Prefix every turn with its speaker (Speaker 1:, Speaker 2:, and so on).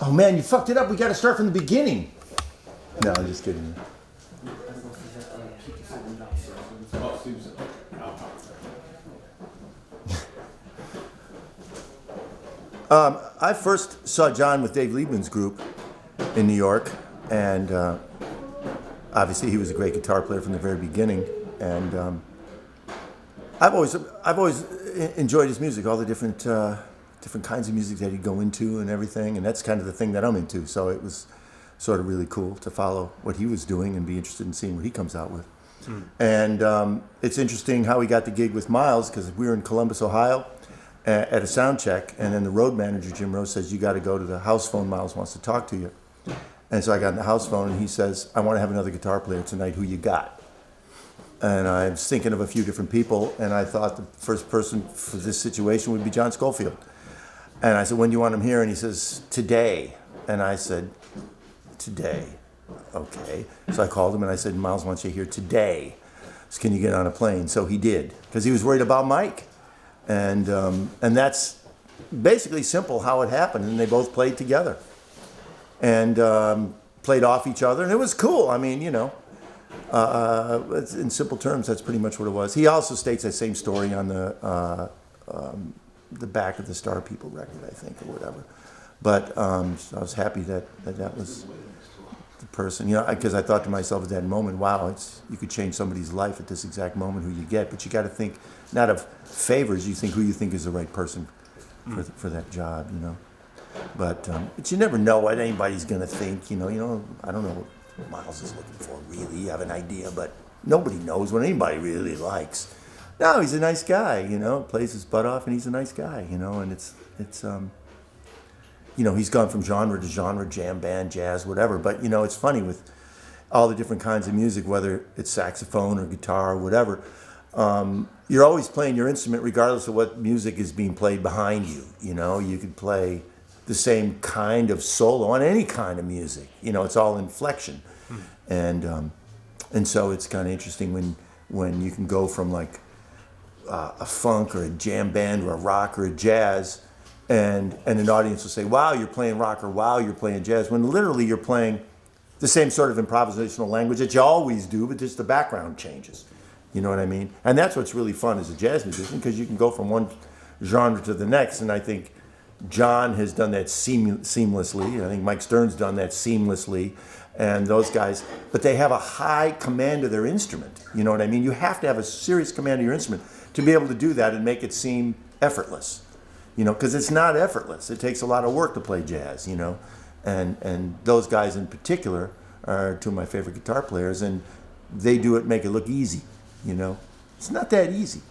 Speaker 1: Oh man, you fucked it up. We got to start from the beginning. No, I'm just kidding. I first saw John with Dave Liebman's group in New York, and obviously he was a great guitar player from the very beginning. And I've always enjoyed his music, all the different kinds of music that he'd go into and everything, and that's kind of the thing that I'm into. So it was sort of really cool to follow what he was doing and be interested in seeing what he comes out with. And it's interesting how he got the gig with Miles, because we were in Columbus, Ohio, at a sound check, and then the road manager, Jim Rose, says, you got to go to the house phone. Miles wants to talk to you. And so I got in the house phone, and he says, I want to have another guitar player tonight. Who you got? And I was thinking of a few different people, and I thought the first person for this situation would be John Scofield. And I said, when do you want him here? And he says, today. And I said, today. Okay. So I called him, and I said, Miles wants you here today. So can you get on a plane? So he did, because he was worried about Mike. And that's basically simple how it happened. And they both played together and played off each other. And it was cool. I mean, you know, in simple terms, that's pretty much what it was. He also states that same story on the back of the Star People record, I think, or whatever. But so I was happy that was the person, you know, because I thought to myself at that moment, wow, you could change somebody's life at this exact moment who you get. But you got to think not of favors, you think who you think is the right person for that job, you know. But you never know what anybody's going to think, you know. I don't know what Miles is looking for, really. You have an idea, but nobody knows what anybody really likes. No, he's a nice guy, you know, plays his butt off, and he's a nice guy, you know, and it's you know, he's gone from genre to genre, jam band, jazz, whatever. But, you know, it's funny with all the different kinds of music, whether it's saxophone or guitar or whatever, you're always playing your instrument regardless of what music is being played behind you. You know, you could play the same kind of solo on any kind of music. You know, it's all inflection. And so it's kind of interesting when you can go from like a funk or a jam band or a rock or a jazz, and an audience will say, wow, you're playing rock, or wow, you're playing jazz, when literally you're playing the same sort of improvisational language that you always do, but just the background changes. You know what I mean? And that's what's really fun as a jazz musician, because you can go from one genre to the next, and I think John has done that seamlessly. I think Mike Stern's done that seamlessly, and those guys, but they have a high command of their instrument. You know what I mean? You have to have a serious command of your instrument to be able to do that and make it seem effortless. You know, because it's not effortless. It takes a lot of work to play jazz, you know. And those guys in particular are two of my favorite guitar players, and they do it, make it look easy, you know. It's not that easy.